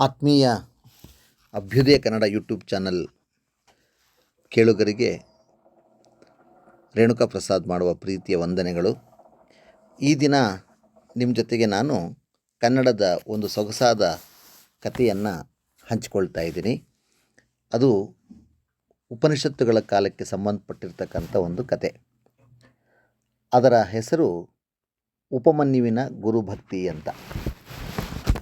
ಆತ್ಮೀಯ ಅಭ್ಯುದಯ Kannada YouTube channel ಕೇಳುಗರಿಗೆ ರೇಣುಕಾ ಪ್ರಸಾದ್ ಮಾಡುವ ಪ್ರೀತಿಯ ವಂದನೆಗಳು. ಈ ದಿನ ನಿಮ್ಮ ಜೊತೆಗೆ ನಾನು ಕನ್ನಡದ ಒಂದು ಸೊಗಸಾದ ಕಥೆಯನ್ನು ಹಂಚಿಕೊಳ್ತಾ ಇದ್ದೀನಿ. ಅದು ಉಪನಿಷತ್ತುಗಳ ಕಾಲಕ್ಕೆ ಸಂಬಂಧಪಟ್ಟಿರ್ತಕ್ಕಂಥ ಒಂದು ಕತೆ. ಅದರ ಹೆಸರು ಉಪಮನ್ಯುವಿನ ಗುರುಭಕ್ತಿ ಅಂತ.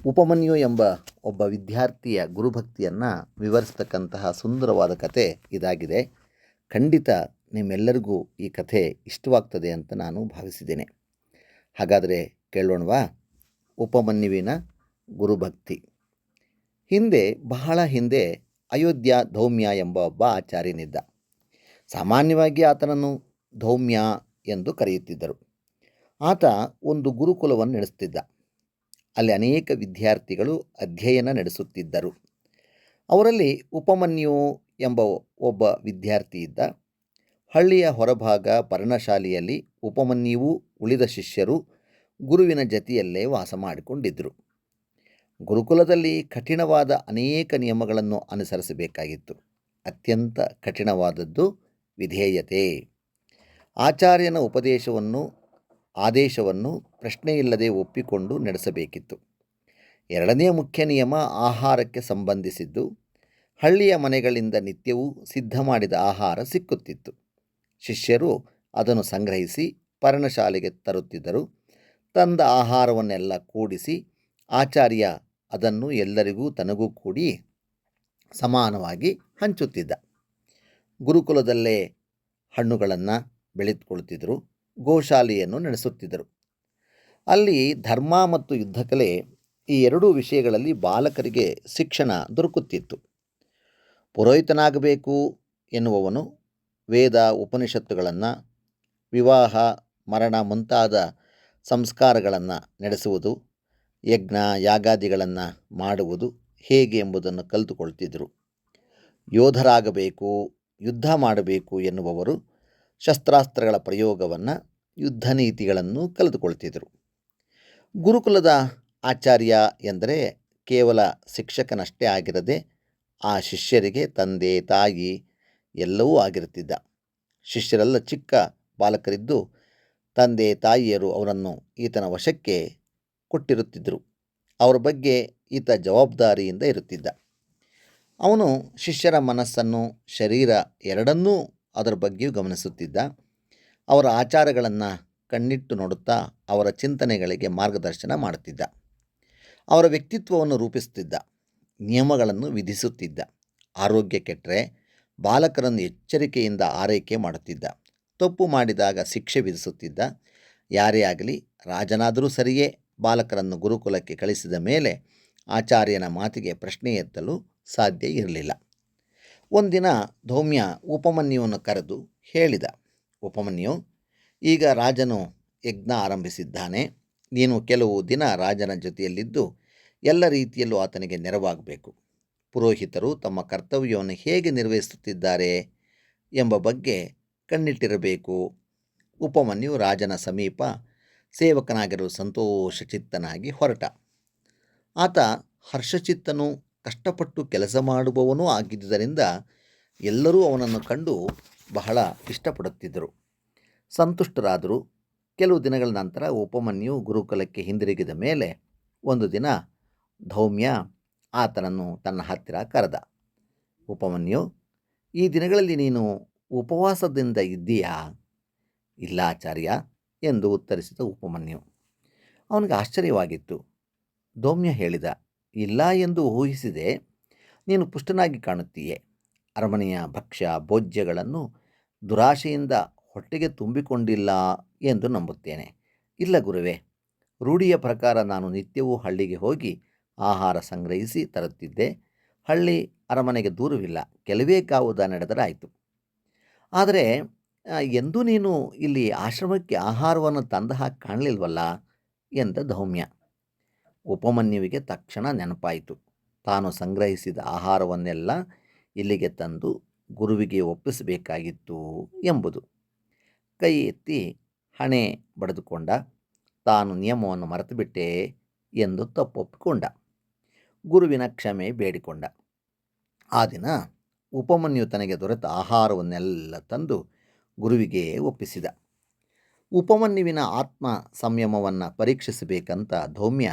ಉಪಮನ್ಯು ಎಂಬ ಒಬ್ಬ ವಿದ್ಯಾರ್ಥಿಯ ಗುರುಭಕ್ತಿಯನ್ನು ವಿವರಿಸ್ತಕ್ಕಂತಹ ಸುಂದರವಾದ ಕತೆ ಇದಾಗಿದೆ. ಖಂಡಿತ ನಿಮ್ಮೆಲ್ಲರಿಗೂ ಈ ಕಥೆ ಇಷ್ಟವಾಗ್ತದೆ ಅಂತ ನಾನು ಭಾವಿಸಿದ್ದೇನೆ. ಹಾಗಾದರೆ ಕೇಳೋಣವಾ? ಉಪಮನ್ಯುವಿನ ಗುರುಭಕ್ತಿ. ಬಹಳ ಹಿಂದೆ ಅಯೋಧ್ಯ ಧೌಮ್ಯ ಎಂಬ ಒಬ್ಬ ಆಚಾರ್ಯನಿದ್ದ. ಸಾಮಾನ್ಯವಾಗಿ ಆತನನ್ನು ಧೌಮ್ಯ ಎಂದು ಕರೆಯುತ್ತಿದ್ದರು. ಆತ ಒಂದು ಗುರುಕುಲವನ್ನು ನಡೆಸುತ್ತಿದ್ದ. ಅಲ್ಲಿ ಅನೇಕ ವಿದ್ಯಾರ್ಥಿಗಳು ಅಧ್ಯಯನ ನಡೆಸುತ್ತಿದ್ದರು. ಅವರಲ್ಲಿ ಉಪಮನ್ಯು ಎಂಬ ಒಬ್ಬ ವಿದ್ಯಾರ್ಥಿ ಇದ್ದ. ಹಳ್ಳಿಯ ಹೊರಭಾಗ ಪರ್ಣಶಾಲೆಯಲ್ಲಿ ಉಪಮನ್ಯುವು ಉಳಿದ ಶಿಷ್ಯರು ಗುರುವಿನ ಜತೆಯಲ್ಲೇ ವಾಸ ಮಾಡಿಕೊಂಡಿದ್ದರು. ಗುರುಕುಲದಲ್ಲಿ ಕಠಿಣವಾದ ಅನೇಕ ನಿಯಮಗಳನ್ನು ಅನುಸರಿಸಬೇಕಾಗಿತ್ತು. ಅತ್ಯಂತ ಕಠಿಣವಾದದ್ದು ವಿಧೇಯತೆ. ಆಚಾರ್ಯನ ಆದೇಶವನ್ನು ಪ್ರಶ್ನೆಯಿಲ್ಲದೆ ಒಪ್ಪಿಕೊಂಡು ನಡೆಸಬೇಕಿತ್ತು. ಎರಡನೇ ಮುಖ್ಯ ನಿಯಮ ಆಹಾರಕ್ಕೆ ಸಂಬಂಧಿಸಿದ್ದು. ಹಳ್ಳಿಯ ಮನೆಗಳಿಂದ ನಿತ್ಯವೂ ಸಿದ್ಧ ಮಾಡಿದ ಆಹಾರ ಸಿಕ್ಕುತ್ತಿತ್ತು. ಶಿಷ್ಯರು ಅದನ್ನು ಸಂಗ್ರಹಿಸಿ ಪರ್ಣಶಾಲೆಗೆ ತರುತ್ತಿದ್ದರು. ತಂದ ಆಹಾರವನ್ನೆಲ್ಲ ಕೂಡಿಸಿ ಆಚಾರ್ಯ ಅದನ್ನು ಎಲ್ಲರಿಗೂ ತನಗೂ ಕೂಡಿ ಸಮಾನವಾಗಿ ಹಂಚುತ್ತಿದ್ದ. ಗುರುಕುಲದಲ್ಲೇ ಹಣ್ಣುಗಳನ್ನು ಬೆಳೆದುಕೊಳ್ಳುತ್ತಿದ್ದರು. ಗೋಶಾಲೆಯನ್ನು ನಡೆಸುತ್ತಿದ್ದರು. ಅಲ್ಲಿ ಧರ್ಮ ಮತ್ತು ಯುದ್ಧಕಲೆ ಈ ಎರಡೂ ವಿಷಯಗಳಲ್ಲಿ ಬಾಲಕರಿಗೆ ಶಿಕ್ಷಣ ದೊರಕುತ್ತಿತ್ತು. ಪುರೋಹಿತನಾಗಬೇಕು ಎನ್ನುವವನು ವೇದ ಉಪನಿಷತ್ತುಗಳನ್ನು, ವಿವಾಹ ಮರಣ ಮುಂತಾದ ಸಂಸ್ಕಾರಗಳನ್ನು ನಡೆಸುವುದು, ಯಜ್ಞ ಯಾಗಾದಿಗಳನ್ನು ಮಾಡುವುದು ಹೇಗೆ ಎಂಬುದನ್ನು ಕಲಿತುಕೊಳ್ತಿದ್ದರು. ಯೋಧರಾಗಬೇಕು, ಯುದ್ಧ ಮಾಡಬೇಕು ಎನ್ನುವವರು ಶಸ್ತ್ರಾಸ್ತ್ರಗಳ ಪ್ರಯೋಗವನ್ನು, ಯುದ್ಧ ನೀತಿಗಳನ್ನು ಕಲಿತುಕೊಳ್ತಿದ್ದರು. ಗುರುಕುಲದ ಆಚಾರ್ಯ ಎಂದರೆ ಕೇವಲ ಶಿಕ್ಷಕನಷ್ಟೇ ಆಗಿರದೆ ಆ ಶಿಷ್ಯರಿಗೆ ತಂದೆ ತಾಯಿ ಎಲ್ಲವೂ ಆಗಿರುತ್ತಿದ್ದ. ಶಿಷ್ಯರೆಲ್ಲ ಚಿಕ್ಕ ಬಾಲಕರಿದ್ದು ತಂದೆ ತಾಯಿಯರು ಅವರನ್ನು ಈತನ ವಶಕ್ಕೆ ಕೊಟ್ಟಿರುತ್ತಿದ್ದರು. ಅವರ ಬಗ್ಗೆ ಈತ ಜವಾಬ್ದಾರಿಯಿಂದ ಇರುತ್ತಿದ್ದ. ಅವನು ಶಿಷ್ಯರ ಮನಸ್ಸನ್ನು, ಶರೀರ ಎರಡನ್ನೂ ಅದರ ಬಗ್ಗೆಯೂ ಗಮನಿಸುತ್ತಿದ್ದ. ಅವರ ಆಚಾರಗಳನ್ನು ಕಣ್ಣಿಟ್ಟು ನೋಡುತ್ತಾ ಅವರ ಚಿಂತನೆಗಳಿಗೆ ಮಾರ್ಗದರ್ಶನ ಮಾಡುತ್ತಿದ್ದ. ಅವರ ವ್ಯಕ್ತಿತ್ವವನ್ನು ರೂಪಿಸುತ್ತಿದ್ದ. ನಿಯಮಗಳನ್ನು ವಿಧಿಸುತ್ತಿದ್ದ. ಆರೋಗ್ಯ ಕೆಟ್ಟರೆ ಬಾಲಕರನ್ನು ಎಚ್ಚರಿಕೆಯಿಂದ ಆರೈಕೆ ಮಾಡುತ್ತಿದ್ದ. ತಪ್ಪು ಮಾಡಿದಾಗ ಶಿಕ್ಷೆ ವಿಧಿಸುತ್ತಿದ್ದ. ಯಾರೇ ಆಗಲಿ, ರಾಜನಾದರೂ ಸರಿಯೇ, ಬಾಲಕರನ್ನು ಗುರುಕುಲಕ್ಕೆ ಕಳಿಸಿದ ಮೇಲೆ ಆಚಾರ್ಯನ ಮಾತಿಗೆ ಪ್ರಶ್ನೆ ಎತ್ತಲು ಸಾಧ್ಯ ಇರಲಿಲ್ಲ. ಒಂದಿನ ಧೌಮ್ಯ ಉಪಮನ್ಯುವನ್ನು ಕರೆದು ಹೇಳಿದ, ಉಪಮನ್ಯು, ಈಗ ರಾಜನು ಯಜ್ಞ ಆರಂಭಿಸಿದ್ದಾನೆ. ನೀನು ಕೆಲವು ದಿನ ರಾಜನ ಜೊತೆಯಲ್ಲಿದ್ದು ಎಲ್ಲ ರೀತಿಯಲ್ಲೂ ಆತನಿಗೆ ನೆರವಾಗಬೇಕು. ಪುರೋಹಿತರು ತಮ್ಮ ಕರ್ತವ್ಯವನ್ನು ಹೇಗೆ ನಿರ್ವಹಿಸುತ್ತಿದ್ದಾರೆ ಎಂಬ ಬಗ್ಗೆ ಕಣ್ಣಿಟ್ಟಿರಬೇಕು. ಉಪಮನ್ಯು ರಾಜನ ಸಮೀಪ ಸೇವಕನಾಗಿರುವ ಸಂತೋಷಚಿತ್ತನಾಗಿ ಹೊರಟ. ಆತ ಹರ್ಷಚಿತ್ತನು, ಕಷ್ಟಪಟ್ಟು ಕೆಲಸ ಮಾಡುವವನೂ ಆಗಿದ್ದುದರಿಂದ ಎಲ್ಲರೂ ಅವನನ್ನು ಕಂಡು ಬಹಳ ಇಷ್ಟಪಡುತ್ತಿದ್ದರು, ಸಂತುಷ್ಟರಾದರು. ಕೆಲವು ದಿನಗಳ ನಂತರ ಉಪಮನ್ಯು ಗುರುಕುಲಕ್ಕೆ ಹಿಂದಿರುಗಿದ ಮೇಲೆ ಒಂದು ದಿನ ಧೌಮ್ಯ ಆತನನ್ನು ತನ್ನ ಹತ್ತಿರ ಕರೆದ. ಉಪಮನ್ಯು, ಈ ದಿನಗಳಲ್ಲಿ ನೀನು ಉಪವಾಸದಿಂದ ಇದ್ದೀಯಾ? ಇಲ್ಲ ಆಚಾರ್ಯ ಎಂದು ಉತ್ತರಿಸಿದ ಉಪಮನ್ಯು. ಅವನಿಗೆ ಆಶ್ಚರ್ಯವಾಗಿತ್ತು. ಧೌಮ್ಯ ಹೇಳಿದ, ಇಲ್ಲ ಎಂದು ಊಹಿಸಿದೆ. ನೀನು ಪುಷ್ಟನಾಗಿ ಕಾಣುತ್ತೀಯೆ. ಅರಮನೆಯ ಭಕ್ಷ್ಯ ಭೋಜ್ಯಗಳನ್ನು ದುರಾಶೆಯಿಂದ ಹೊಟ್ಟೆಗೆ ತುಂಬಿಕೊಂಡಿಲ್ಲ ಎಂದು ನಂಬುತ್ತೇನೆ. ಇಲ್ಲ ಗುರುವೇ, ರೂಢಿಯ ಪ್ರಕಾರ ನಾನು ನಿತ್ಯವೂ ಹಳ್ಳಿಗೆ ಹೋಗಿ ಆಹಾರ ಸಂಗ್ರಹಿಸಿ ತರುತ್ತಿದ್ದೆ. ಹಳ್ಳಿ ಅರಮನೆಗೆ ದೂರವಿಲ್ಲ, ಕೆಲವೇ ಕಾವುದ ನಡೆದರೆ ಆಯಿತು. ಆದರೆ ಎಂದೂ ನೀನು ಇಲ್ಲಿ ಆಶ್ರಮಕ್ಕೆ ಆಹಾರವನ್ನು ತಂದ ಹಾಗೆ ಕಾಣಲಿಲ್ವಲ್ಲ ಎಂದ ಧೌಮ್ಯ. ಉಪಮನ್ಯುವಿಗೆ ತಕ್ಷಣ ನೆನಪಾಯಿತು. ತಾನು ಸಂಗ್ರಹಿಸಿದ ಆಹಾರವನ್ನೆಲ್ಲ ಇಲ್ಲಿಗೆ ತಂದು ಗುರುವಿಗೆ ಒಪ್ಪಿಸಬೇಕಾಗಿತ್ತು ಎಂಬುದು. ಕೈ ಎತ್ತಿ ಹಣೆ ಬಡಿದುಕೊಂಡ. ತಾನು ನಿಯಮವನ್ನು ಮರೆತುಬಿಟ್ಟೆ ಎಂದು ತಪ್ಪೊಪ್ಪಿಕೊಂಡ. ಗುರುವಿನ ಕ್ಷಮೆ ಬೇಡಿಕೊಂಡ. ಆ ದಿನ ಉಪಮನ್ಯು ತನಗೆ ದೊರೆತ ಆಹಾರವನ್ನೆಲ್ಲ ತಂದು ಗುರುವಿಗೆ ಒಪ್ಪಿಸಿದ. ಉಪಮನ್ಯುವಿನ ಆತ್ಮ ಸಂಯಮವನ್ನು ಪರೀಕ್ಷಿಸಬೇಕಂತ ಧೌಮ್ಯ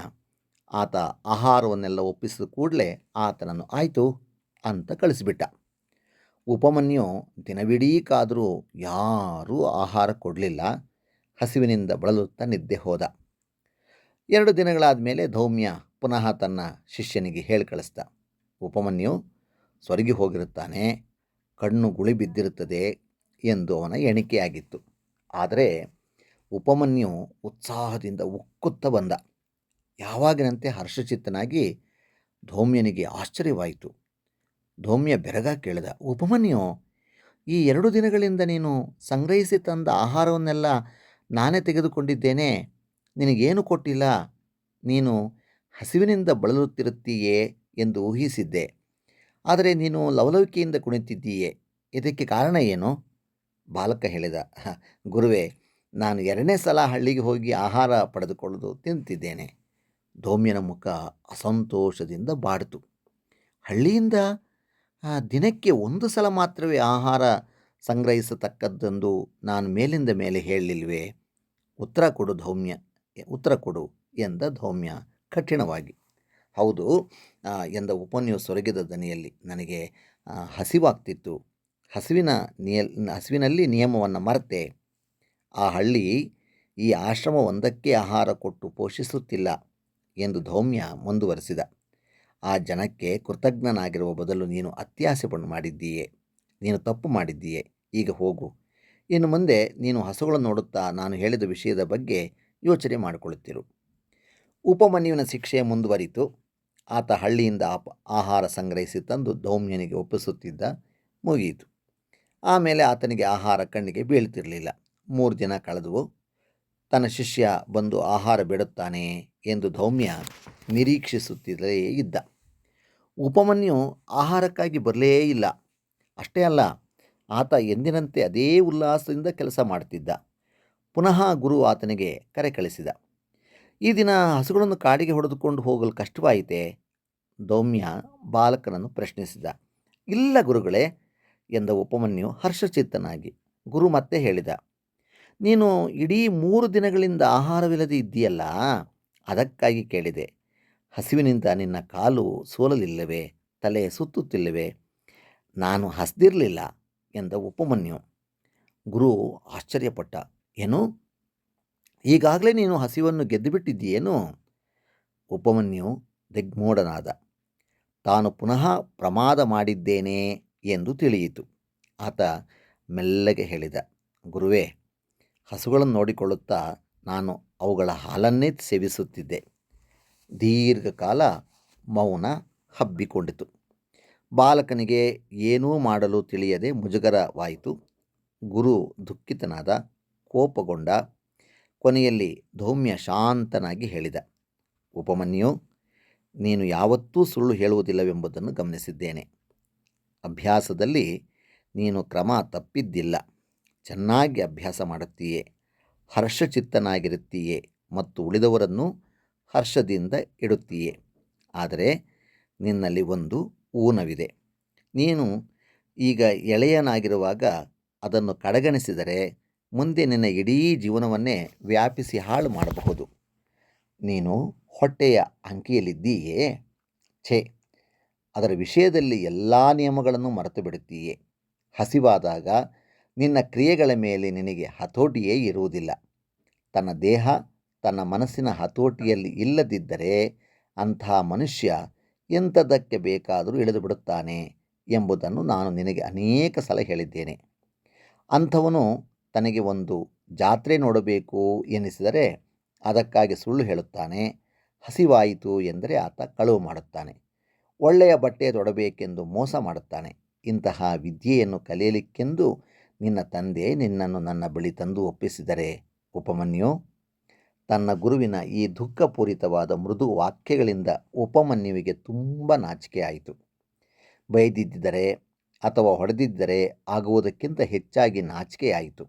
ಆತ ಆಹಾರವನ್ನೆಲ್ಲ ಒಪ್ಪಿಸಿದ ಕೂಡಲೇ ಆತನನ್ನು ಆಯಿತು ಅಂತ ಕಳಿಸಿಬಿಟ್ಟ. ಉಪಮನ್ಯು ದಿನವಿಡೀ ಕಾದರೂ ಯಾರೂ ಆಹಾರ ಕೊಡಲಿಲ್ಲ. ಹಸಿವಿನಿಂದ ಬಳಲುತ್ತಾ ನಿದ್ದೆ ಹೋದ. 2 ದಿನಗಳಾದ ಮೇಲೆ ಧೌಮ್ಯ ಪುನಃ ತನ್ನ ಶಿಷ್ಯನಿಗೆ ಹೇಳಿ ಕಳಿಸ್ದ, ಉಪಮನ್ಯು ಸ್ವರ್ಗಿ ಹೋಗಿರುತ್ತಾನೆ, ಕಣ್ಣು ಗುಳಿ ಬಿದ್ದಿರುತ್ತದೆ ಎಂದು ಅವನ ಎಣಿಕೆಯಾಗಿತ್ತು. ಆದರೆ ಉಪಮನ್ಯು ಉತ್ಸಾಹದಿಂದ ಉಕ್ಕುತ್ತಾ ಬಂದ. ಯಾವಾಗಿನಂತೆ ಹರ್ಷಚಿತ್ತನಾಗಿ ಧೌಮ್ಯನಿಗೆ ಆಶ್ಚರ್ಯವಾಯಿತು. ಧೌಮ್ಯ ಬೆರಗ ಕೇಳಿದ, ಉಪಮನ್ಯು, ಈ 2 ದಿನಗಳಿಂದ ನೀನು ಸಂಗ್ರಹಿಸಿ ತಂದ ಆಹಾರವನ್ನೆಲ್ಲ ನಾನೇ ತೆಗೆದುಕೊಂಡಿದ್ದೇನೆ, ನಿನಗೇನು ಕೊಟ್ಟಿಲ್ಲ. ನೀನು ಹಸಿವಿನಿಂದ ಬಳಲುತ್ತಿರುತ್ತೀಯೇ ಎಂದು ಊಹಿಸಿದ್ದೆ. ಆದರೆ ನೀನು ಲವಲವಿಕೆಯಿಂದ ಕುಣಿತಿದ್ದೀಯೇ, ಇದಕ್ಕೆ ಕಾರಣ ಏನು? ಬಾಲಕ ಹೇಳಿದ, ಗುರುವೇ, ನಾನು 2ನೇ ಸಲ ಹಳ್ಳಿಗೆ ಹೋಗಿ ಆಹಾರ ಪಡೆದುಕೊಳ್ಳಲು ತಿಂತಿದ್ದೇನೆ. ಧೌಮ್ಯನ ಮುಖ ಅಸಂತೋಷದಿಂದ ಬಾಡಿತು. ಹಳ್ಳಿಯಿಂದ ದಿನಕ್ಕೆ 1 ಸಲ ಮಾತ್ರವೇ ಆಹಾರ ಸಂಗ್ರಹಿಸತಕ್ಕದ್ದೆಂದು ನಾನು ಮೇಲಿಂದ ಮೇಲೆ ಹೇಳಲಿಲ್ವೇ? ಉತ್ತರ ಕೊಡು ಎಂದ ಧೌಮ್ಯ ಕಠಿಣವಾಗಿ. ಹೌದು ಎಂದ ಉಪಮನ್ಯು ಸೊರಗಿದ ದನಿಯಲ್ಲಿ, ನನಗೆ ಹಸಿವಾಗ್ತಿತ್ತು. ಹಸಿವಿನಲ್ಲಿ ನಿಯಮವನ್ನು ಮರೆತೆ. ಆ ಹಳ್ಳಿ ಈ ಆಶ್ರಮ ಒಂದಕ್ಕೆ ಆಹಾರ ಕೊಟ್ಟು ಪೋಷಿಸುತ್ತಿಲ್ಲ ಎಂದು ಧೌಮ್ಯ ಮುಂದುವರೆಸಿದ. ಆ ಜನಕ್ಕೆ ಕೃತಜ್ಞನಾಗಿರುವ ಬದಲು ನೀನು ಅತ್ಯಾಸೆ ಮಾಡಿದ್ದೀಯೆ. ನೀನು ತಪ್ಪು ಮಾಡಿದ್ದೀಯೆ. ಈಗ ಹೋಗು. ಇನ್ನು ಮುಂದೆ ನೀನು ಹಸುಗಳನ್ನು ನೋಡುತ್ತಾ ನಾನು ಹೇಳಿದ ವಿಷಯದ ಬಗ್ಗೆ ಯೋಚನೆ ಮಾಡಿಕೊಳ್ಳುತ್ತಿರು. ಉಪಮನ್ಯುವಿನ ಶಿಕ್ಷೆ ಮುಂದುವರಿತು. ಆತ ಹಳ್ಳಿಯಿಂದ ಆಹಾರ ಸಂಗ್ರಹಿಸಿ ತಂದು ಧೌಮ್ಯನಿಗೆ ಒಪ್ಪಿಸುತ್ತಿದ್ದ. ಮುಗಿಯಿತು. ಆಮೇಲೆ ಆತನಿಗೆ ಆಹಾರ ಕಣ್ಣಿಗೆ ಬೀಳ್ತಿರಲಿಲ್ಲ. 3 ದಿನ ಕಳೆದವು. ತನ್ನ ಶಿಷ್ಯ ಬಂದು ಆಹಾರ ಬೇಡುತ್ತಾನೆ ಎಂದು ಧೌಮ್ಯ ನಿರೀಕ್ಷಿಸುತ್ತಲೇ ಇದ್ದ. ಉಪಮನ್ಯು ಆಹಾರಕ್ಕಾಗಿ ಬರಲೇ ಇಲ್ಲ. ಅಷ್ಟೇ ಅಲ್ಲ, ಆತ ಎಂದಿನಂತೆ ಅದೇ ಉಲ್ಲಾಸದಿಂದ ಕೆಲಸ ಮಾಡ್ತಿದ್ದ. ಪುನಃ ಗುರು ಆತನಿಗೆ ಕರೆ ಕಳಿಸಿದ. ಈ ದಿನ ಹಸುಗಳನ್ನು ಕಾಡಿಗೆ ಹೊಡೆದುಕೊಂಡು ಹೋಗಲು ಕಷ್ಟವಾಯಿತೆ? ಧೌಮ್ಯ ಬಾಲಕನನ್ನು ಪ್ರಶ್ನಿಸಿದ. ಇಲ್ಲ ಗುರುಗಳೇ ಎಂದ ಉಪಮನ್ಯು ಹರ್ಷಚಿತ್ತನಾಗಿ. ಗುರು ಮತ್ತೆ ಹೇಳಿದ, ನೀನು ಇಡೀ 3 ದಿನಗಳಿಂದ ಆಹಾರವಿಲ್ಲದೆ ಇದ್ದೀಯಲ್ಲ, ಅದಕ್ಕಾಗಿ ಕೇಳಿದೆ. ಹಸಿವಿನಿಂದ ನಿನ್ನ ಕಾಲು ಸೋಲಲಿಲ್ಲವೇ? ತಲೆ ಸುತ್ತುತ್ತಿಲ್ಲವೇ? ನಾನು ಹಸ್ದಿರಲಿಲ್ಲ ಎಂದ ಉಪಮನ್ಯು. ಗುರು ಆಶ್ಚರ್ಯಪಟ್ಟ. ಏನು, ಈಗಾಗಲೇ ನೀನು ಹಸಿವನ್ನು ಗೆದ್ದುಬಿಟ್ಟಿದ್ದೀಯೇನು? ಉಪಮನ್ಯು ದಿಗ್ಮೂಢನಾದ. ತಾನು ಪುನಃ ಪ್ರಮಾದ ಮಾಡಿದ್ದೇನೆ ಎಂದು ತಿಳಿಯಿತು. ಆತ ಮೆಲ್ಲಗೆ ಹೇಳಿದ, ಗುರುವೇ, ಹಸುಗಳನ್ನು ನೋಡಿಕೊಳ್ಳುತ್ತಾ ನಾನು ಅವುಗಳ ಹಾಲನ್ನೇ ಸೇವಿಸುತ್ತಿದ್ದೆ. ದೀರ್ಘಕಾಲ ಮೌನ ಹಬ್ಬಿಕೊಂಡಿತು. ಬಾಲಕನಿಗೆ ಏನೂ ಮಾಡಲು ತಿಳಿಯದೆ ಮುಜುಗರವಾಯಿತು. ಗುರು ದುಃಖಿತನಾದ, ಕೋಪಗೊಂಡ. ಕೊನೆಯಲ್ಲಿ ಧೌಮ್ಯ ಶಾಂತನಾಗಿ ಹೇಳಿದ, ಉಪಮನ್ಯು, ನೀನು ಯಾವತ್ತೂ ಸುಳ್ಳು ಹೇಳುವುದಿಲ್ಲವೆಂಬುದನ್ನು ಗಮನಿಸಿದ್ದೇನೆ. ಅಭ್ಯಾಸದಲ್ಲಿ ನೀನು ಕ್ರಮ ತಪ್ಪಿದ್ದಿಲ್ಲ. ಚೆನ್ನಾಗಿ ಅಭ್ಯಾಸ ಮಾಡುತ್ತೀಯೇ, ಹರ್ಷಚಿತ್ತನಾಗಿರುತ್ತೀಯೇ ಮತ್ತು ಉಳಿದವರನ್ನು ಹರ್ಷದಿಂದ ಇಡುತ್ತೀಯೇ. ಆದರೆ ನಿನ್ನಲ್ಲಿ ಒಂದು ಊನವಿದೆ. ನೀನು ಈಗ ಎಳೆಯನಾಗಿರುವಾಗ ಅದನ್ನು ಕಡೆಗಣಿಸಿದರೆ ಮುಂದೆ ನಿನ್ನ ಇಡೀ ಜೀವನವನ್ನೇ ವ್ಯಾಪಿಸಿ ಹಾಳು ಮಾಡಬಹುದು. ನೀನು ಹೊಟ್ಟೆಯ ಅಂಕಿಯಲ್ಲಿದ್ದೀಯೇ? ಛೇ, ಅದರ ವಿಷಯದಲ್ಲಿ ಎಲ್ಲ ನಿಯಮಗಳನ್ನು ಮರೆತು ಬಿಡುತ್ತೀಯೇ. ಹಸಿವಾದಾಗ ನಿನ್ನ ಕ್ರಿಯೆಗಳ ಮೇಲೆ ನಿನಗೆ ಹತೋಟಿಯೇ ಇರುವುದಿಲ್ಲ. ತನ್ನ ದೇಹ ತನ್ನ ಮನಸ್ಸಿನ ಹತೋಟಿಯಲ್ಲಿ ಇಲ್ಲದಿದ್ದರೆ ಅಂತಹ ಮನುಷ್ಯ ಎಂಥದಕ್ಕೆ ಬೇಕಾದರೂ ಇಳಿದು ಬಿಡುತ್ತಾನೆ ಎಂಬುದನ್ನು ನಾನು ನಿನಗೆ ಅನೇಕ ಸಲ ಹೇಳಿದ್ದೇನೆ. ಅಂಥವನು ತನಗೆ ಒಂದು ಜಾತ್ರೆ ನೋಡಬೇಕು ಎನ್ನಿಸಿದರೆ ಅದಕ್ಕಾಗಿ ಸುಳ್ಳು ಹೇಳುತ್ತಾನೆ. ಹಸಿವಾಯಿತು ಎಂದರೆ ಆತ ಕಳುವು ಮಾಡುತ್ತಾನೆ. ಒಳ್ಳೆಯ ಬಟ್ಟೆ ತೊಡಬೇಕೆಂದು ಮೋಸ ಮಾಡುತ್ತಾನೆ. ಇಂತಹ ವಿದ್ಯೆಯನ್ನು ಕಲಿಯಲಿಕ್ಕೆಂದು ನಿನ್ನ ತಂದೆ ನಿನ್ನನ್ನು ನನ್ನ ಬಳಿ ತಂದು ಒಪ್ಪಿಸಿದರೆ ಉಪಮನ್ಯು. ತನ್ನ ಗುರುವಿನ ಈ ದುಃಖಪೂರಿತವಾದ ಮೃದು ವಾಕ್ಯಗಳಿಂದ ಉಪಮನ್ಯುವಿಗೆ ತುಂಬ ನಾಚಿಕೆ ಆಯಿತು. ಬೈದಿದ್ದರೆ ಅಥವಾ ಹೊಡೆದಿದ್ದರೆ ಆಗುವುದಕ್ಕಿಂತ ಹೆಚ್ಚಾಗಿ ನಾಚಿಕೆಯಾಯಿತು.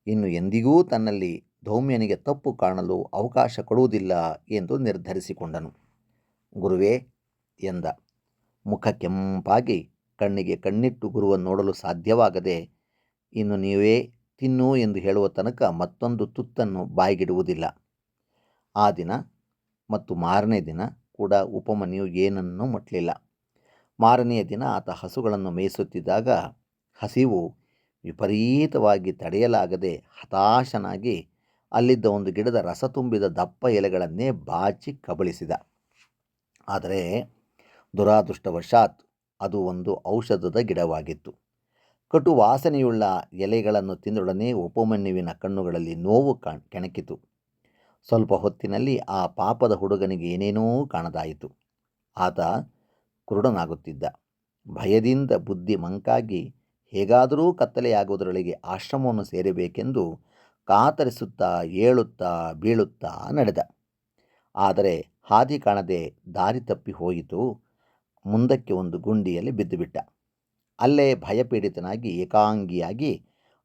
ಇನ್ನು ಎಂದಿಗೂ ತನ್ನಲ್ಲಿ ಧೌಮ್ಯನಿಗೆ ತಪ್ಪು ಕಾಣಲು ಅವಕಾಶ ಕೊಡುವುದಿಲ್ಲ ಎಂದು ನಿರ್ಧರಿಸಿಕೊಂಡನು. ಗುರುವೇ, ಎಂದ. ಮುಖ ಕೆಂಪಾಗಿ ಕಣ್ಣಿಗೆ ಕಣ್ಣಿಟ್ಟು ಗುರುವನ್ನು ನೋಡಲು ಸಾಧ್ಯವಾಗದೆ, ಇನ್ನು ನೀವೇ ತಿನ್ನು ಎಂದು ಹೇಳುವ ತನಕ ಮತ್ತೊಂದು ತುತ್ತನ್ನು ಬಾಯಿಗಿಡುವುದಿಲ್ಲ. ಆ ದಿನ ಮತ್ತು ಮಾರನೇ ದಿನ ಕೂಡ ಉಪಮನ್ಯು ಏನನ್ನೂ ಮುಟ್ಟಲಿಲ್ಲ. ಮಾರನೆಯ ದಿನ ಆತ ಹಸುಗಳನ್ನು ಮೇಯಿಸುತ್ತಿದ್ದಾಗ ಹಸಿವು ವಿಪರೀತವಾಗಿ ತಡೆಯಲಾಗದೆ ಹತಾಶನಾಗಿ ಅಲ್ಲಿದ್ದ ಒಂದು ಗಿಡದ ರಸ ತುಂಬಿದ ದಪ್ಪ ಎಲೆಗಳನ್ನೇ ಬಾಚಿ ಕಬಳಿಸಿದ. ಆದರೆ ದುರಾದೃಷ್ಟವಶಾತ್ ಅದು ಒಂದು ಔಷಧದ ಗಿಡವಾಗಿತ್ತು. ಕಟು ವಾಸನೆಯುಳ್ಳ ಎಲೆಗಳನ್ನು ತಿಂದೊಡನೆ ಉಪಮನ್ಯುವಿನ ಕಣ್ಣುಗಳಲ್ಲಿ ನೋವು ಕೆಣಕಿತು. ಸ್ವಲ್ಪ ಹೊತ್ತಿನಲ್ಲಿ ಆ ಪಾಪದ ಹುಡುಗನಿಗೆ ಏನೇನೋ ಕಾಣದಾಯಿತು. ಆತ ಕುರುಡನಾಗುತ್ತಿದ್ದ. ಭಯದಿಂದ ಬುದ್ಧಿ ಮಂಕಾಗಿ ಹೇಗಾದರೂ ಕತ್ತಲೆಯಾಗುವುದರೊಳಗೆ ಆಶ್ರಮವನ್ನು ಸೇರಬೇಕೆಂದು ಕಾತರಿಸುತ್ತಾ ಏಳುತ್ತಾ ಬೀಳುತ್ತಾ ನಡೆದ. ಆದರೆ ಹಾದಿ ಕಾಣದೆ ದಾರಿ ತಪ್ಪಿ ಹೋಯಿತು. ಮುಂದಕ್ಕೆ ಒಂದು ಗುಂಡಿಯಲ್ಲಿ ಬಿದ್ದುಬಿಟ್ಟ. ಅಲ್ಲೇ ಭಯಪೀಡಿತನಾಗಿ ಏಕಾಂಗಿಯಾಗಿ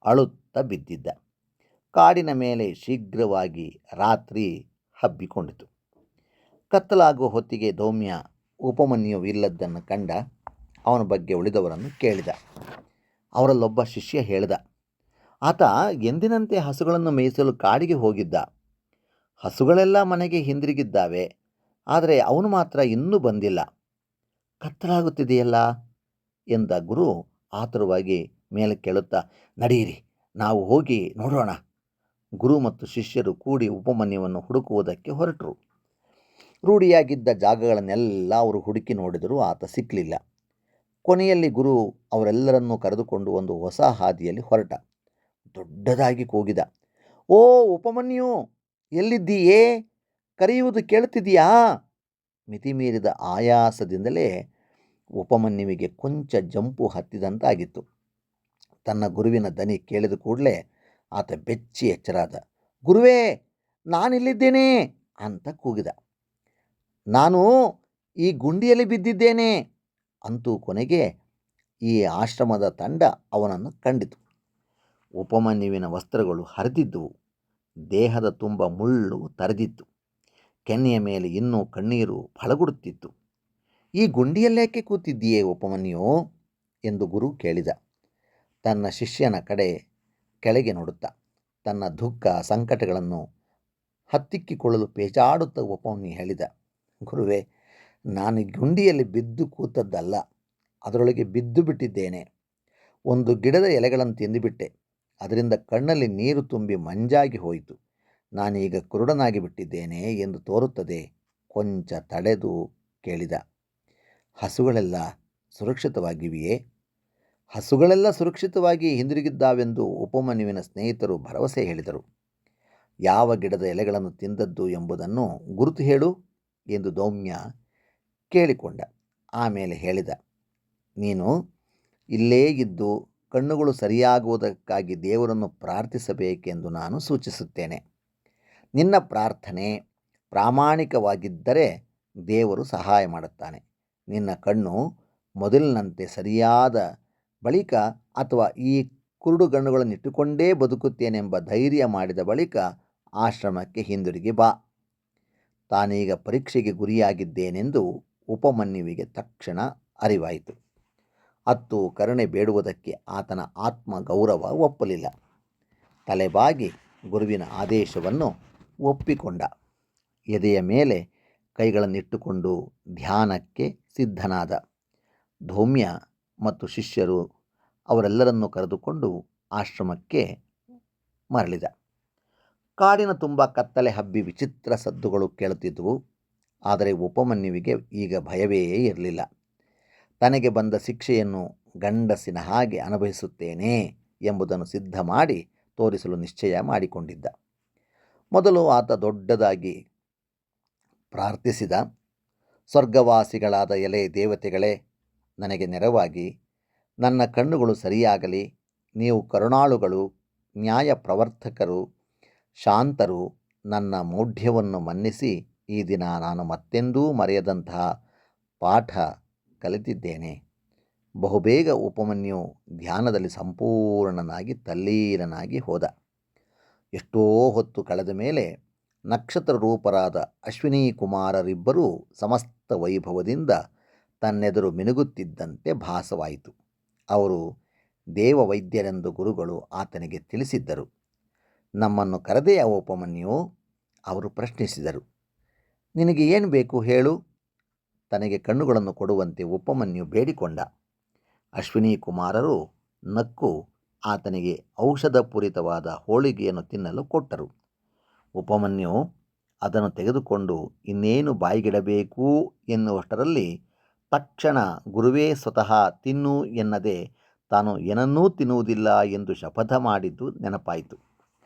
ಅಳುತ್ತಾ ಬಿದ್ದಿದ್ದ. ಕಾಡಿನ ಮೇಲೆ ಶೀಘ್ರವಾಗಿ ರಾತ್ರಿ ಹಬ್ಬಿಕೊಂಡಿತು. ಕತ್ತಲಾಗುವ ಹೊತ್ತಿಗೆ ಧೌಮ್ಯ ಉಪಮನ್ಯು ಇಲ್ಲದ್ದನ್ನು ಕಂಡ. ಅವನ ಬಗ್ಗೆ ಉಳಿದವರನ್ನು ಕೇಳಿದ. ಅವರಲ್ಲೊಬ್ಬ ಶಿಷ್ಯ ಹೇಳಿದ, ಆತ ಎಂದಿನಂತೆ ಹಸುಗಳನ್ನು ಮೇಯಿಸಲು ಕಾಡಿಗೆ ಹೋಗಿದ್ದ. ಹಸುಗಳೆಲ್ಲ ಮನೆಗೆ ಹಿಂದಿರುಗಿದ್ದಾವೆ, ಆದರೆ ಅವನು ಮಾತ್ರ ಇನ್ನೂ ಬಂದಿಲ್ಲ. ಕತ್ತಲಾಗುತ್ತಿದೆಯಲ್ಲ ಎಂದ ಗುರು ಆತುರವಾಗಿ ಮೇಲೆ ಕೇಳುತ್ತಾ, ನಡೆಯಿರಿ, ನಾವು ಹೋಗಿ ನೋಡೋಣ. ಗುರು ಮತ್ತು ಶಿಷ್ಯರು ಕೂಡಿ ಉಪಮನ್ಯುವನ್ನು ಹುಡುಕುವುದಕ್ಕೆ ಹೊರಟರು. ರೂಢಿಯಾಗಿದ್ದ ಜಾಗಗಳನ್ನೆಲ್ಲ ಅವರು ಹುಡುಕಿ ನೋಡಿದರೂ ಆತ ಸಿಕ್ಕಲಿಲ್ಲ. ಕೊನೆಯಲ್ಲಿ ಗುರು ಅವರೆಲ್ಲರನ್ನೂ ಕರೆದುಕೊಂಡು ಒಂದು ಹೊಸ ಹಾದಿಯಲ್ಲಿ ಹೊರಟ. ದೊಡ್ಡದಾಗಿ ಕೂಗಿದ, ಓ ಉಪಮನ್ಯು, ಎಲ್ಲಿದ್ದೀಯೇ? ಕರೆಯುವುದು ಕೇಳುತ್ತಿದೆಯಾ? ಮಿತಿಮೀರಿದ ಆಯಾಸದಿಂದಲೇ ಉಪಮನ್ಯುವಿಗೆ ಕೊಂಚ ಜಂಪು ಹತ್ತಿದಂತಾಗಿತ್ತು. ತನ್ನ ಗುರುವಿನ ದನಿ ಕೇಳಿದ ಕೂಡಲೇ ಆತ ಬೆಚ್ಚಿ ಎಚ್ಚರಾದ. ಗುರುವೇ, ನಾನಿಲ್ಲಿದ್ದೇನೆ ಅಂತ ಕೂಗಿದ. ನಾನು ಈ ಗುಂಡಿಯಲ್ಲಿ ಬಿದ್ದಿದ್ದೇನೆ. ಅಂತೂ ಕೊನೆಗೆ ಈ ಆಶ್ರಮದ ತಂಡ ಅವನನ್ನು ಕಂಡಿತು. ಉಪಮನ್ಯುವಿನ ವಸ್ತ್ರಗಳು ಹರಿದಿದ್ದುವು. ದೇಹದ ತುಂಬ ಮುಳ್ಳು ತರೆದಿತ್ತು. ಕೆನ್ನೆಯ ಮೇಲೆ ಇನ್ನೂ ಕಣ್ಣೀರು ಫಳಗುಡುತ್ತಿತ್ತು. ಈ ಗುಂಡಿಯಲ್ಲೇಕೆ ಕೂತಿದ್ದೀಯೇ ಉಪಮನ್ಯು ಎಂದು ಗುರು ಕೇಳಿದ. ತನ್ನ ಶಿಷ್ಯನ ಕಡೆ ಕೆಳಗೆ ನೋಡುತ್ತಾ ತನ್ನ ದುಃಖ ಸಂಕಟಗಳನ್ನು ಹತ್ತಿಕ್ಕಿಕೊಳ್ಳಲು ಪೇಚಾಡುತ್ತಾ ಉಪಮನ್ಯು ಹೇಳಿದ, ಗುರುವೇ, ನಾನು ಗುಂಡಿಯಲ್ಲಿ ಬಿದ್ದು ಕೂತದ್ದಲ್ಲ, ಅದರೊಳಗೆ ಬಿದ್ದು ಬಿಟ್ಟಿದ್ದೇನೆ. ಒಂದು ಗಿಡದ ಎಲೆಗಳನ್ನು ತಿಂದುಬಿಟ್ಟೆ. ಅದರಿಂದ ಕಣ್ಣಲ್ಲಿ ನೀರು ತುಂಬಿ ಮಂಜಾಗಿ ಹೋಯಿತು. ನಾನೀಗ ಕುರುಡನಾಗಿ ಬಿಟ್ಟಿದ್ದೇನೆ ಎಂದು ತೋರುತ್ತದೆ. ಕೊಂಚ ತಡೆದು ಕೇಳಿದ, ಹಸುಗಳೆಲ್ಲ ಸುರಕ್ಷಿತವಾಗಿವೆಯೇ? ಹಸುಗಳೆಲ್ಲ ಸುರಕ್ಷಿತವಾಗಿ ಹಿಂದಿರುಗಿದ್ದಾವೆಂದು ಉಪಮನ್ಯುವಿನ ಸ್ನೇಹಿತರು ಭರವಸೆ ಹೇಳಿದರು. ಯಾವ ಗಿಡದ ಎಲೆಗಳನ್ನು ತಿಂದದ್ದು ಎಂಬುದನ್ನು ಗುರುತು ಹೇಳು ಎಂದು ಧೌಮ್ಯ ಕೇಳಿಕೊಂಡ. ಆಮೇಲೆ ಹೇಳಿದ, ನೀನು ಇಲ್ಲೇ ಇದ್ದು ಕಣ್ಣುಗಳು ಸರಿಯಾಗುವುದಕ್ಕಾಗಿ ದೇವರನ್ನು ಪ್ರಾರ್ಥಿಸಬೇಕೆಂದು ನಾನು ಸೂಚಿಸುತ್ತೇನೆ. ನಿನ್ನ ಪ್ರಾರ್ಥನೆ ಪ್ರಾಮಾಣಿಕವಾಗಿದ್ದರೆ ದೇವರು ಸಹಾಯ ಮಾಡುತ್ತಾನೆ. ನಿನ್ನ ಕಣ್ಣು ಮೊದಲಿನಂತೆ ಸರಿಯಾದ ಬಳಿಕ ಅಥವಾ ಈ ಕುರುಡುಗಣ್ಣುಗಳನ್ನಿಟ್ಟುಕೊಂಡೇ ಬದುಕುತ್ತೇನೆಂಬ ಧೈರ್ಯ ಮಾಡಿದ ಬಳಿಕ ಆಶ್ರಮಕ್ಕೆ ಹಿಂದಿರುಗಿ ಬಾ. ತಾನೀಗ ಪರೀಕ್ಷೆಗೆ ಗುರಿಯಾಗಿದ್ದೇನೆಂದು ಉಪಮನ್ಯುವಿಗೆ ತಕ್ಷಣ ಅರಿವಾಯಿತು. ಅತ್ತು ಕರುಣೆ ಬೇಡುವುದಕ್ಕೆ ಆತನ ಆತ್ಮ ಗೌರವ ಒಪ್ಪಲಿಲ್ಲ. ತಲೆಬಾಗಿ ಗುರುವಿನ ಆದೇಶವನ್ನು ಒಪ್ಪಿಕೊಂಡ. ಎದೆಯ ಮೇಲೆ ಕೈಗಳನ್ನಿಟ್ಟುಕೊಂಡು ಧ್ಯಾನಕ್ಕೆ ಸಿದ್ಧನಾದ. ಧೌಮ್ಯ ಮತ್ತು ಶಿಷ್ಯರು ಅವರೆಲ್ಲರನ್ನೂ ಕರೆದುಕೊಂಡು ಆಶ್ರಮಕ್ಕೆ ಮರಳಿದ. ಕಾಡಿನ ತುಂಬ ಕತ್ತಲೆ ಹಬ್ಬಿ ವಿಚಿತ್ರ ಸದ್ದುಗಳು ಕೇಳುತ್ತಿದ್ದವು. ಆದರೆ ಉಪಮನ್ಯುವಿಗೆ ಈಗ ಭಯವೇ ಇರಲಿಲ್ಲ. ತನಗೆ ಬಂದ ಶಿಕ್ಷೆಯನ್ನು ಗಂಡಸಿನ ಹಾಗೆ ಅನುಭವಿಸುತ್ತೇನೆ ಎಂಬುದನ್ನು ಸಿದ್ಧ ಮಾಡಿ ತೋರಿಸಲು ನಿಶ್ಚಯ ಮಾಡಿಕೊಂಡಿದ್ದ. ಮೊದಲು ಆತ ದೊಡ್ಡದಾಗಿ ಪ್ರಾರ್ಥಿಸಿದ. ಸ್ವರ್ಗವಾಸಿಗಳಾದ ಎಲೆ ದೇವತೆಗಳೇ, ನನಗೆ ನೆರವಾಗಿ ನನ್ನ ಕಣ್ಣುಗಳು ಸರಿಯಾಗಲಿ. ನೀವು ಕರುಣಾಳುಗಳು, ನ್ಯಾಯ ಪ್ರವರ್ತಕರು, ಶಾಂತರು. ನನ್ನ ಮೌಢ್ಯವನ್ನು ಮನ್ನಿಸಿ ಈ ದಿನ ನಾನು ಮತ್ತೆಂದೂ ಮರೆಯದಂತಹ ಪಾಠ ಕಲಿತಿದ್ದೇನೆ. ಬಹುಬೇಗ ಉಪಮನ್ಯು ಧ್ಯಾನದಲ್ಲಿ ಸಂಪೂರ್ಣನಾಗಿ ತಲ್ಲೀನನಾಗಿ ಹೋದ. ಎಷ್ಟೋ ಹೊತ್ತು ಕಳೆದ ಮೇಲೆ ನಕ್ಷತ್ರ ರೂಪರಾದ ಅಶ್ವಿನಿ ಕುಮಾರರಿಬ್ಬರೂ ಸಮಸ್ತ ವೈಭವದಿಂದ ತನ್ನೆದುರು ಮಿನುಗುತ್ತಿದ್ದಂತೆ ಭಾಸವಾಯಿತು. ಅವರು ದೇವವೈದ್ಯರೆಂದು ಗುರುಗಳು ಆತನಿಗೆ ತಿಳಿಸಿದ್ದರು. ನಮ್ಮನ್ನು ಕರೆದೆಯಾ ಉಪಮನ್ಯು? ಅವರು ಪ್ರಶ್ನಿಸಿದರು. ನಿನಗೆ ಏನು ಬೇಕು ಹೇಳು? ತನಗೆ ಕಣ್ಣುಗಳನ್ನು ಕೊಡುವಂತೆ ಉಪಮನ್ಯು ಬೇಡಿಕೊಂಡ. ಅಶ್ವಿನಿ ಕುಮಾರರು ನಕ್ಕು ಆತನಿಗೆ ಔಷಧಪೂರಿತವಾದ ಹೋಳಿಗೆಯನ್ನು ತಿನ್ನಲು ಕೊಟ್ಟರು. ಉಪಮನ್ಯು ಅದನ್ನು ತೆಗೆದುಕೊಂಡು ಇನ್ನೇನು ಬಾಯಿಗಿಡಬೇಕು ಎನ್ನುವಷ್ಟರಲ್ಲಿ ತಕ್ಷಣ ಗುರುವೇ ಸ್ವತಃ ತಿನ್ನು ಎನ್ನದೆ ತಾನು ಏನನ್ನೂ ತಿನ್ನುವುದಿಲ್ಲ ಎಂದು ಶಪಥ ಮಾಡಿದ್ದು ನೆನಪಾಯಿತು.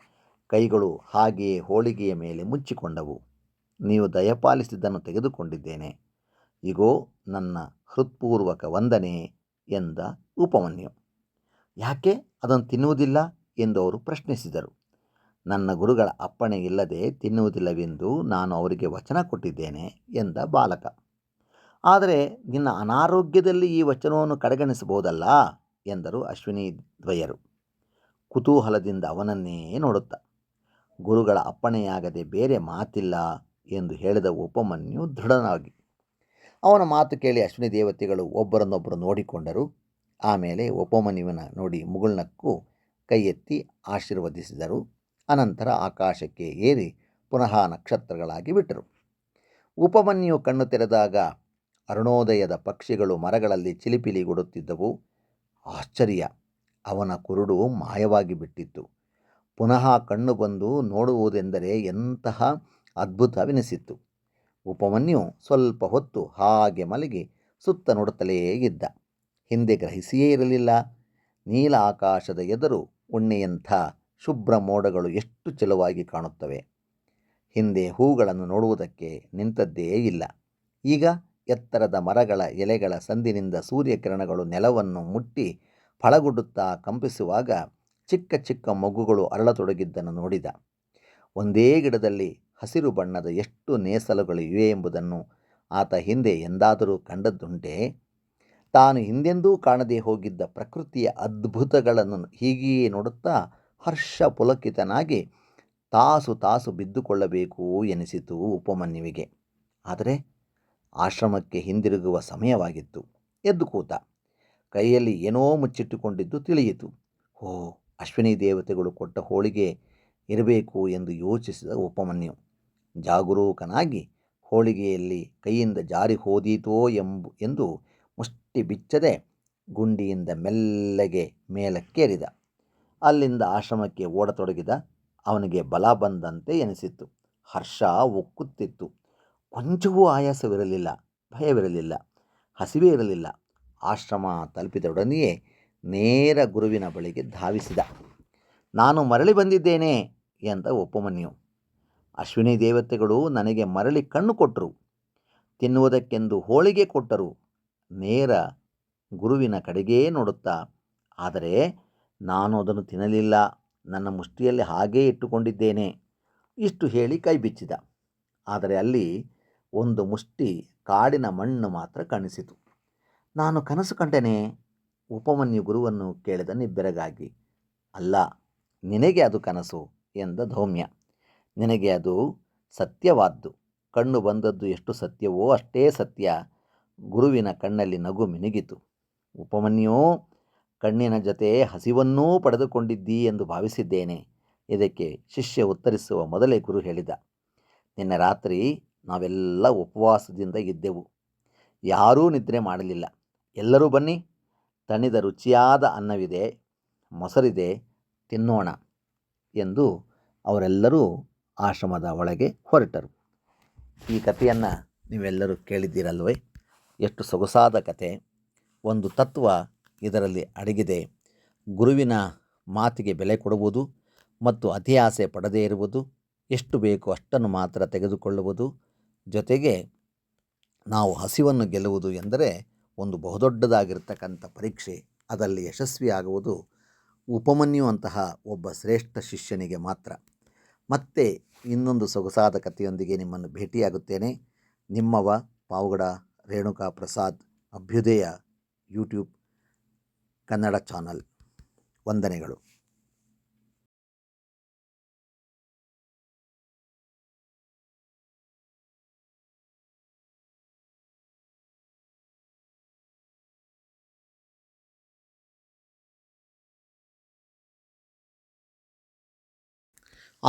ಕೈಗಳು ಹಾಗೆಯೇ ಹೋಳಿಗೆಯ ಮೇಲೆ ಮುಚ್ಚಿಕೊಂಡವು. ನೀವು ದಯಪಾಲಿಸಿದ್ದನ್ನು ತೆಗೆದುಕೊಂಡಿದ್ದೇನೆ. ಇಗೋ ನನ್ನ ಹೃತ್ಪೂರ್ವಕ ವಂದನೆ ಎಂದ ಉಪಮನ್ಯು. ಯಾಕೆ ಅದನ್ನು ತಿನ್ನುವುದಿಲ್ಲ ಎಂದು ಅವರು ಪ್ರಶ್ನಿಸಿದರು. ನನ್ನ ಗುರುಗಳ ಅಪ್ಪಣೆ ಇಲ್ಲದೆ ತಿನ್ನುವುದಿಲ್ಲವೆಂದು ನಾನು ಅವರಿಗೆ ವಚನ ಕೊಟ್ಟಿದ್ದೇನೆ ಎಂದ ಬಾಲಕ. ಆದರೆ ನಿನ್ನ ಅನಾರೋಗ್ಯದಲ್ಲಿ ಈ ವಚನವನ್ನು ಕಡೆಗಣಿಸಬಹುದಲ್ಲ ಎಂದರು ಅಶ್ವಿನಿ ದ್ವಯರು ಕುತೂಹಲದಿಂದ ಅವನನ್ನೇ ನೋಡುತ್ತಾ. ಗುರುಗಳ ಅಪ್ಪಣೆಯಾಗದೆ ಬೇರೆ ಮಾತಿಲ್ಲ ಎಂದು ಹೇಳಿದ ಉಪಮನ್ಯು ದೃಢನಾಗಿ. ಅವನ ಮಾತು ಕೇಳಿ ಅಶ್ವಿನಿ ದೇವತೆಗಳು ಒಬ್ಬರನ್ನೊಬ್ಬರು ನೋಡಿಕೊಂಡರು. ಆಮೇಲೆ ಉಪಮನ್ಯುವಿನ ನೋಡಿ ಮುಗುಳ್ನಕ್ಕು ಕೈ ಎತ್ತಿ ಆಶೀರ್ವದಿಸಿದರು. ಅನಂತರ ಆಕಾಶಕ್ಕೆ ಏರಿ ಪುನಃ ನಕ್ಷತ್ರಗಳಾಗಿ ಬಿಟ್ಟರು. ಉಪಮನ್ಯು ಕಣ್ಣು ತೆರೆದಾಗ ಅರುಣೋದಯದ ಪಕ್ಷಿಗಳು ಮರಗಳಲ್ಲಿ ಚಿಲಿಪಿಲಿಗುಡುತ್ತಿದ್ದವು. ಆಶ್ಚರ್ಯ! ಅವನ ಕುರುಡು ಮಾಯವಾಗಿ ಬಿಟ್ಟಿತ್ತು. ಪುನಃ ಕಣ್ಣು ಬಂದು ನೋಡುವುದೆಂದರೆ ಎಂತಹ ಅದ್ಭುತವೆನಿಸಿತ್ತು. ಉಪಮನ್ಯು ಸ್ವಲ್ಪ ಹೊತ್ತು ಹಾಗೆ ಮಲಗಿ ಸುತ್ತ ನೋಡುತ್ತಲೇ ಇದ್ದ. ಹಿಂದೆ ಗ್ರಹಿಸಿಯೇ ಇರಲಿಲ್ಲ. ನೀಲ ಆಕಾಶದ ಎದುರು ಉಣ್ಣೆಯಂಥ ಶುಭ್ರ ಮೋಡಗಳು ಎಷ್ಟು ಚೆಲುವಾಗಿ ಕಾಣುತ್ತವೆ. ಹಿಂದೆ ಹೂಗಳನ್ನು ನೋಡುವುದಕ್ಕೆ ನಿಂತದ್ದೇ ಇಲ್ಲ. ಈಗ ಎತ್ತರದ ಮರಗಳ ಎಲೆಗಳ ಸಂದಿನಿಂದ ಸೂರ್ಯಕಿರಣಗಳು ನೆಲವನ್ನು ಮುಟ್ಟಿ ಫಳಗುಡುತ್ತಾ ಕಂಪಿಸುವಾಗ ಚಿಕ್ಕ ಚಿಕ್ಕ ಮಗುಗಳು ಅರಳತೊಡಗಿದ್ದನ್ನು ನೋಡಿದ. ಒಂದೇ ಗಿಡದಲ್ಲಿ ಹಸಿರು ಬಣ್ಣದ ಎಷ್ಟು ನೇಸಲುಗಳು ಇವೆ ಎಂಬುದನ್ನು ಆತ ಹಿಂದೆ ಎಂದಾದರೂ ಕಂಡದ್ದುಂಟೆ? ತಾನು ಹಿಂದೆಂದೂ ಕಾಣದೇ ಹೋಗಿದ್ದ ಪ್ರಕೃತಿಯ ಅದ್ಭುತಗಳನ್ನು ಹೀಗೆಯೇ ನೋಡುತ್ತಾ ಹರ್ಷ ಪುಲಕಿತನಾಗಿ ತಾಸು ತಾಸು ಬಿದ್ದುಕೊಳ್ಳಬೇಕು ಎನಿಸಿತು ಉಪಮನ್ಯುವಿಗೆ. ಆದರೆ ಆಶ್ರಮಕ್ಕೆ ಹಿಂದಿರುಗುವ ಸಮಯವಾಗಿತ್ತು. ಎದ್ದು ಕೂತ. ಕೈಯಲ್ಲಿ ಏನೋ ಮುಚ್ಚಿಟ್ಟುಕೊಂಡಿದ್ದು ತಿಳಿಯಿತು. ಓ, ಅಶ್ವಿನಿ ದೇವತೆಗಳು ಕೊಟ್ಟ ಹೋಳಿಗೆ ಇರಬೇಕು ಎಂದು ಯೋಚಿಸಿದ ಉಪಮನ್ಯು ಜಾಗರೂಕನಾಗಿ ಹೋಳಿಗೆಯಲ್ಲಿ ಕೈಯಿಂದ ಜಾರಿ ಹೋದೀತೋ ಎಂದು ಮುಷ್ಟಿ ಬಿಚ್ಚದೆ ಗುಂಡಿಯಿಂದ ಮೆಲ್ಲಗೆ ಮೇಲಕ್ಕೇರಿದ. ಅಲ್ಲಿಂದ ಆಶ್ರಮಕ್ಕೆ ಓಡತೊಡಗಿದ. ಅವನಿಗೆ ಬಲ ಬಂದಂತೆ ಎನಿಸಿತ್ತು. ಹರ್ಷ ಉಕ್ಕುತ್ತಿತ್ತು. ಕೊಂಚವೂ ಆಯಾಸವಿರಲಿಲ್ಲ, ಭಯವಿರಲಿಲ್ಲ, ಹಸಿವೇ ಇರಲಿಲ್ಲ. ಆಶ್ರಮ ತಲುಪಿದೊಡನೆಯೇ ನೇರ ಗುರುವಿನ ಬಳಿಗೆ ಧಾವಿಸಿದ. ನಾನು ಮರಳಿ ಬಂದಿದ್ದೇನೆ ಎಂದ ಉಪಮನ್ಯು. ಅಶ್ವಿನಿ ದೇವತೆಗಳು ನನಗೆ ಮರಳಿ ಕಣ್ಣು ಕೊಟ್ಟರು, ತಿನ್ನುವುದಕ್ಕೆಂದು ಹೋಳಿಗೆ ಕೊಟ್ಟರು. ನೇರ ಗುರುವಿನ ಕಡೆಗೇ ನೋಡುತ್ತಾ, ಆದರೆ ನಾನು ಅದನ್ನು ತಿನ್ನಲಿಲ್ಲ, ನನ್ನ ಮುಷ್ಟಿಯಲ್ಲಿ ಹಾಗೇ ಇಟ್ಟುಕೊಂಡಿದ್ದೇನೆ ಇಷ್ಟು ಹೇಳಿ ಕೈ ಬಿಚ್ಚಿದ. ಆದರೆ ಅಲ್ಲಿ ಒಂದು ಮುಷ್ಟಿ ಕಾಡಿನ ಮಣ್ಣು ಮಾತ್ರ ಕಾಣಿಸಿತು. ನಾನು ಕನಸು ಕಂಡೇನೆ? ಉಪಮನ್ಯು ಗುರುವನ್ನು ಕೇಳಿದ ನಿಬ್ಬೆರಗಾಗಿ. ಅಲ್ಲ, ನಿನಗೆ ಅದು ಕನಸು ಎಂದ ಧೌಮ್ಯ. ನಿನಗೆ ಅದು ಸತ್ಯವಾದ್ದು. ಕಣ್ಣು ಬಂದದ್ದು ಎಷ್ಟು ಸತ್ಯವೋ ಅಷ್ಟೇ ಸತ್ಯ. ಗುರುವಿನ ಕಣ್ಣಲ್ಲಿ ನಗು ಮಿನುಗಿತು. ಉಪಮನ್ಯು, ಕಣ್ಣಿನ ಜೊತೆ ಹಸಿವನ್ನೂ ಪಡೆದುಕೊಂಡಿದ್ದೀ ಎಂದು ಭಾವಿಸಿದ್ದೇನೆ. ಇದಕ್ಕೆ ಶಿಷ್ಯ ಉತ್ತರಿಸುವ ಮೊದಲೇ ಗುರು ಹೇಳಿದ. ನಿನ್ನೆ ರಾತ್ರಿ ನಾವೆಲ್ಲ ಉಪವಾಸದಿಂದ ಇದ್ದೆವು. ಯಾರೂ ನಿದ್ರೆ ಮಾಡಲಿಲ್ಲ. ಎಲ್ಲರೂ ಬನ್ನಿ, ತಣಿದ ರುಚಿಯಾದ ಅನ್ನವಿದೆ, ಮೊಸರಿದೆ, ತಿನ್ನೋಣ ಎಂದು ಅವರೆಲ್ಲರೂ ಆಶ್ರಮದ ಒಳಗೆ ಹೊರಟರು. ಈ ಕಥೆಯನ್ನು ನೀವೆಲ್ಲರೂ ಕೇಳಿದ್ದೀರಲ್ವೇ? ಎಷ್ಟು ಸೊಗಸಾದ ಕತೆ. ಒಂದು ತತ್ವ ಇದರಲ್ಲಿ ಅಡಗಿದೆ. ಗುರುವಿನ ಮಾತಿಗೆ ಬೆಲೆ ಕೊಡುವುದು ಮತ್ತು ಅತಿ ಆಸೆ ಪಡದೇ ಇರುವುದು, ಎಷ್ಟು ಬೇಕೋ ಅಷ್ಟನ್ನು ಮಾತ್ರ ತೆಗೆದುಕೊಳ್ಳುವುದು, ಜೊತೆಗೆ ನಾವು ಹಸಿವನ್ನು ಗೆಲ್ಲುವುದು ಎಂದರೆ ಒಂದು ಬಹುದೊಡ್ಡದಾಗಿರ್ತಕ್ಕಂಥ ಪರೀಕ್ಷೆ. ಅದರಲ್ಲಿ ಯಶಸ್ವಿಯಾಗುವುದು ಉಪಮನ್ಯುವಂತಹ ಒಬ್ಬ ಶ್ರೇಷ್ಠ ಶಿಷ್ಯನಿಗೆ ಮಾತ್ರ. ಮತ್ತೆ ಇನ್ನೊಂದು ಸೊಗಸಾದ ಕಥೆಯೊಂದಿಗೆ ನಿಮ್ಮನ್ನು ಭೇಟಿಯಾಗುತ್ತೇನೆ. ನಿಮ್ಮವ ಪಾವಗಡ ರೇಣುಕಾ ಪ್ರಸಾದ್, ಅಭ್ಯುದಯ ಯೂಟ್ಯೂಬ್ ಕನ್ನಡ ಚಾನಲ್. ವಂದನೆಗಳು.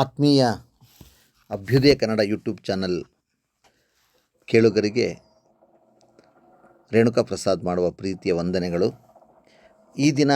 ಆತ್ಮೀಯ ಅಭ್ಯುದಯ ಕನ್ನಡ ಯೂಟ್ಯೂಬ್ ಚಾನಲ್ ಕೇಳುಗರಿಗೆ ರೇಣುಕಾ ಪ್ರಸಾದ್ ಮಾಡುವ ಪ್ರೀತಿಯ ವಂದನೆಗಳು. ಈ ದಿನ